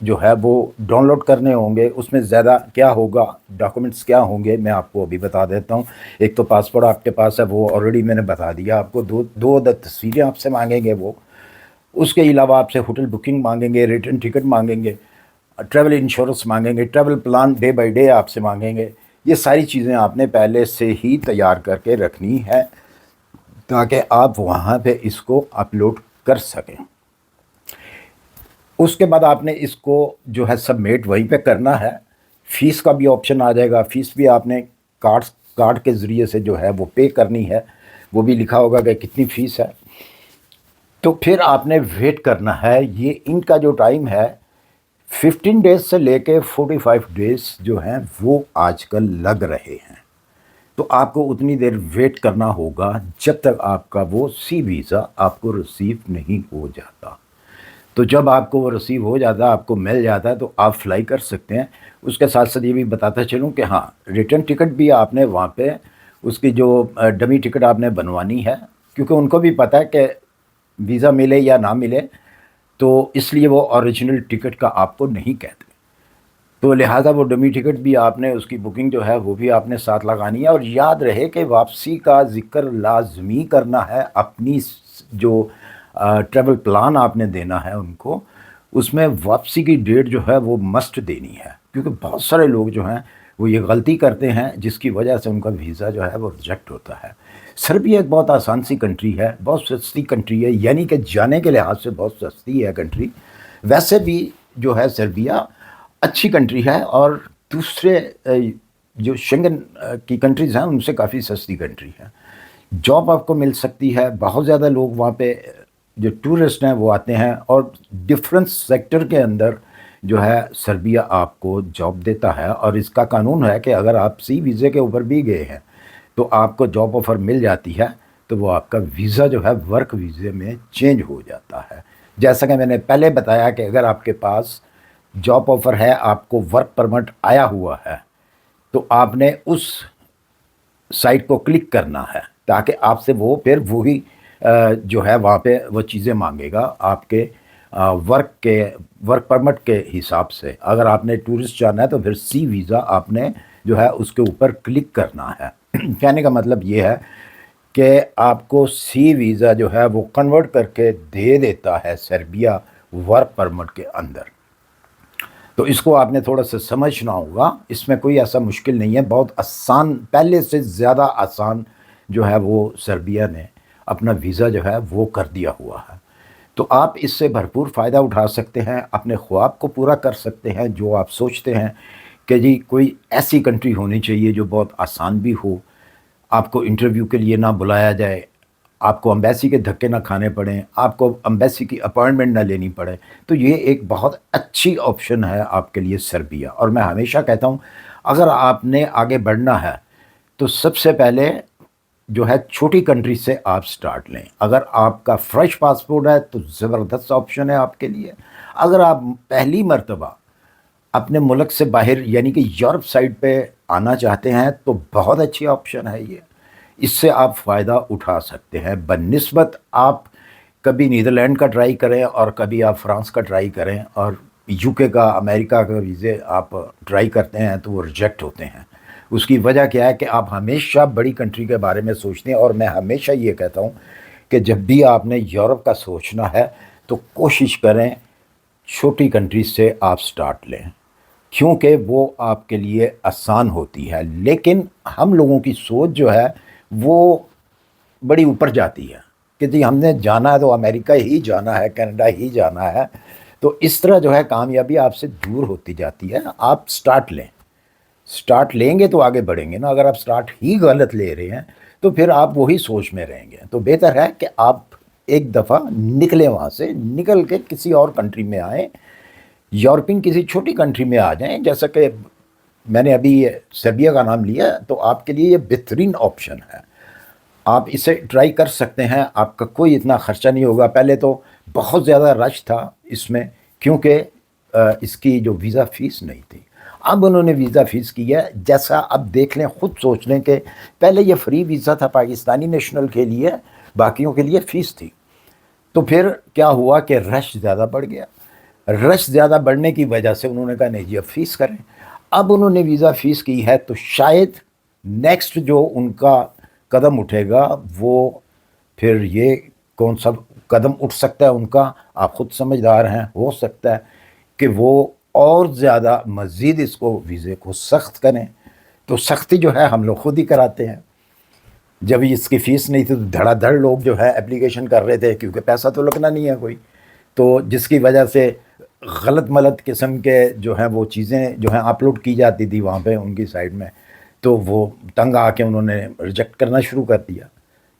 جو ہے وہ ڈاؤن لوڈ کرنے ہوں گے، اس میں زیادہ کیا ہوگا، ڈاکومنٹس کیا ہوں گے، میں آپ کو ابھی بتا دیتا ہوں۔ ایک تو پاسپورٹ آپ کے پاس ہے، وہ آلریڈی میں نے بتا دیا آپ کو، دو عدد تصویریں آپ سے مانگیں گے وہ، اس کے علاوہ آپ سے ہوٹل بکنگ مانگیں گے، ریٹرن ٹکٹ مانگیں گے، ٹریول انشورنس مانگیں گے، travel plan day by day آپ سے مانگیں گے۔ یہ ساری چیزیں آپ نے پہلے سے ہی تیار کر کے رکھنی ہے تاکہ آپ وہاں پہ اس کو اپلوڈ کر سکیں۔ اس کے بعد آپ نے اس کو جو ہے سبمٹ وہیں پہ کرنا ہے۔ فیس کا بھی آپشن آ جائے گا، فیس بھی آپ نے کارڈ کے ذریعے سے جو ہے وہ پے کرنی ہے، وہ بھی لکھا ہوگا کہ کتنی فیس ہے۔ تو پھر آپ نے ویٹ کرنا ہے۔ یہ ان کا جو ٹائم ہے 15 ڈیز سے لے کے 45 ڈیز جو ہیں وہ آج کل لگ رہے ہیں۔ تو آپ کو اتنی دیر ویٹ کرنا ہوگا جب تک آپ کا وہ سی ویزا آپ کو ریسیو نہیں ہو جاتا۔ تو جب آپ کو وہ ریسیو ہو جاتا ہے، آپ کو مل جاتا ہے، تو آپ فلائی کر سکتے ہیں۔ اس کے ساتھ ساتھ یہ بھی بتاتا چلوں کہ ہاں، ریٹرن ٹکٹ بھی آپ نے وہاں پہ اس کی جو ڈمی ٹکٹ آپ نے بنوانی ہے، کیونکہ ان کو بھی پتہ ہے کہ ویزا ملے یا نہ ملے، تو اس لیے وہ اوریجنل ٹکٹ کا آپ کو نہیں کہتے، تو لہٰذا وہ ڈمی ٹکٹ بھی آپ نے، اس کی بکنگ جو ہے وہ بھی آپ نے ساتھ لگانی ہے۔ اور یاد رہے کہ واپسی کا ذکر لازمی کرنا ہے، اپنی جو ٹریول پلان آپ نے دینا ہے ان کو، اس میں واپسی کی ڈیٹ جو ہے وہ مسٹ دینی ہے، کیونکہ بہت سارے لوگ جو ہیں وہ یہ غلطی کرتے ہیں جس کی وجہ سے ان کا ویزا جو ہے وہ ریجیکٹ ہوتا ہے۔ سربیا ایک بہت آسان سی کنٹری ہے، بہت سستی کنٹری ہے، یعنی کہ جانے کے لحاظ سے بہت سستی ہے کنٹری۔ ویسے بھی جو ہے سربیا اچھی کنٹری ہے، اور دوسرے جو شنگن کی کنٹریز ہیں ان سے کافی سستی کنٹری ہے۔ جاب آپ کو مل سکتی ہے، بہت زیادہ لوگ وہاں پہ جو ٹورسٹ ہیں وہ آتے ہیں، اور ڈفرینس سیکٹر کے اندر جو ہے سربیا آپ کو جاب دیتا ہے۔ اور اس کا قانون ہے کہ اگر آپ سی ویزے کے اوپر بھی گئے ہیں تو آپ کو جاب آفر مل جاتی ہے، تو وہ آپ کا ویزا جو ہے ورک ویزے میں چینج ہو جاتا ہے۔ جیسا کہ میں نے پہلے بتایا کہ اگر آپ کے پاس جاب آفر ہے، آپ کو ورک پرمٹ آیا ہوا ہے، تو آپ نے اس سائٹ کو کلک کرنا ہے تاکہ آپ سے وہ پھر وہی جو ہے وہاں پہ وہ چیزیں مانگے گا آپ کے ورک پرمٹ کے حساب سے۔ اگر آپ نے ٹورسٹ جانا ہے تو پھر سی ویزا آپ نے جو ہے اس کے اوپر کلک کرنا ہے۔ کہنے کا مطلب یہ ہے کہ آپ کو سی ویزا جو ہے وہ کنورٹ کر کے دے دیتا ہے سربیا ورک پرمٹ کے اندر۔ تو اس کو آپ نے تھوڑا سا سمجھنا ہوگا، اس میں کوئی ایسا مشکل نہیں ہے، بہت آسان، پہلے سے زیادہ آسان جو ہے وہ سربیا نے اپنا ویزا جو ہے وہ کر دیا ہوا ہے۔ تو آپ اس سے بھرپور فائدہ اٹھا سکتے ہیں، اپنے خواب کو پورا کر سکتے ہیں جو آپ سوچتے ہیں کہ جی کوئی ایسی کنٹری ہونی چاہیے جو بہت آسان بھی ہو، آپ کو انٹرویو کے لیے نہ بلایا جائے، آپ کو امبیسی کے دھکے نہ کھانے پڑیں، آپ کو امبیسی کی اپائنٹمنٹ نہ لینی پڑے۔ تو یہ ایک بہت اچھی آپشن ہے آپ کے لیے سربیا۔ اور میں ہمیشہ کہتا ہوں اگر آپ نے آگے بڑھنا ہے تو سب سے پہلے جو ہے چھوٹی کنٹری سے آپ سٹارٹ لیں۔ اگر آپ کا فریش پاسپورٹ ہے تو زبردست آپشن ہے آپ کے لیے۔ اگر آپ پہلی مرتبہ اپنے ملک سے باہر یعنی کہ یورپ سائڈ پہ آنا چاہتے ہیں تو بہت اچھی آپشن ہے یہ، اس سے آپ فائدہ اٹھا سکتے ہیں۔ بنسبت آپ کبھی نیدرلینڈ کا ٹرائی کریں اور کبھی آپ فرانس کا ٹرائی کریں، اور یو کے کا، امریکہ کا ویزے آپ ٹرائی کرتے ہیں تو وہ ریجیکٹ ہوتے ہیں۔ اس کی وجہ کیا ہے کہ آپ ہمیشہ بڑی کنٹری کے بارے میں سوچتے ہیں، اور میں ہمیشہ یہ کہتا ہوں کہ جب بھی آپ نے یورپ کا سوچنا ہے تو کوشش کریں چھوٹی کنٹری سے آپ سٹارٹ لیں، کیونکہ وہ آپ کے لیے آسان ہوتی ہے۔ لیکن ہم لوگوں کی سوچ جو ہے وہ بڑی اوپر جاتی ہے کہ جی ہم نے جانا ہے تو امریکہ ہی جانا ہے، کینیڈا ہی جانا ہے، تو اس طرح جو ہے کامیابی آپ سے دور ہوتی جاتی ہے۔ آپ سٹارٹ لیں، سٹارٹ لیں گے تو آگے بڑھیں گے نا۔ اگر آپ سٹارٹ ہی غلط لے رہے ہیں تو پھر آپ وہی سوچ میں رہیں گے۔ تو بہتر ہے کہ آپ ایک دفعہ نکلیں، وہاں سے نکل کے کسی اور کنٹری میں آئیں، یورپین کسی چھوٹی کنٹری میں آ جائیں۔ جیسا کہ میں نے ابھی سربیا کا نام لیا تو آپ کے لیے یہ بہترین آپشن ہے، آپ اسے ٹرائی کر سکتے ہیں۔ آپ کا کوئی اتنا خرچہ نہیں ہوگا۔ پہلے تو بہت زیادہ رش تھا اس میں، کیونکہ اس کی جو ویزا فیس نہیں تھی۔ اب انہوں نے ویزا فیس کی ہے، جیسا اب دیکھ لیں، خود سوچ لیں کہ پہلے یہ فری ویزا تھا پاکستانی نیشنل کے لیے، باقیوں کے لیے فیس تھی۔ تو پھر کیا ہوا کہ رش زیادہ بڑھ گیا، رش زیادہ بڑھنے کی وجہ سے انہوں نے کہا نہیں جی اب فیس کریں. اب انہوں نے ویزا فیس کی ہے تو شاید نیکسٹ جو ان کا قدم اٹھے گا وہ پھر یہ کون سا قدم اٹھ سکتا ہے ان کا، آپ خود سمجھدار ہیں. ہو سکتا ہے کہ وہ اور زیادہ مزید اس کو ویزے کو سخت کریں. تو سختی جو ہے ہم لوگ خود ہی کراتے ہیں. جب اس کی فیس نہیں تھی تو دھڑا دھڑ لوگ جو ہے اپلیکیشن کر رہے تھے، کیونکہ پیسہ تو لگنا نہیں ہے کوئی. تو جس کی وجہ سے غلط ملت قسم کے جو ہیں وہ چیزیں جو ہیں اپلوڈ کی جاتی تھی وہاں پہ ان کی سائٹ میں، تو وہ تنگ آ کے انہوں نے ریجیکٹ کرنا شروع کر دیا.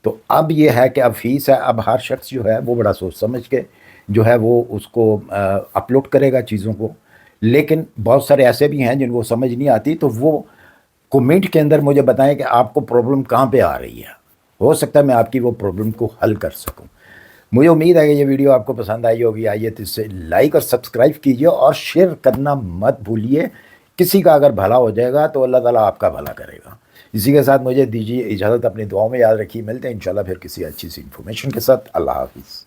تو اب یہ ہے کہ اب فیس ہے، اب ہر شخص جو ہے وہ بڑا سوچ سمجھ کے جو ہے وہ اس کو اپلوڈ کرے گا چیزوں کو. لیکن بہت سارے ایسے بھی ہیں جن کو سمجھ نہیں آتی، تو وہ کومنٹ کے اندر مجھے بتائیں کہ آپ کو پرابلم کہاں پہ آ رہی ہے. ہو سکتا ہے میں آپ کی وہ پرابلم کو حل کر سکوں. مجھے امید ہے کہ یہ ویڈیو آپ کو پسند آئی ہوگی. آئیے تو اسے لائک اور سبسکرائب کیجیے اور شیئر کرنا مت بھولیے. کسی کا اگر بھلا ہو جائے گا تو اللہ تعالیٰ آپ کا بھلا کرے گا. اسی کے ساتھ مجھے دیجیے اجازت، اپنی دعاؤں میں یاد رکھیے. ملتے ہیں انشاءاللہ پھر کسی اچھی سی انفارمیشن کے ساتھ. اللہ حافظ.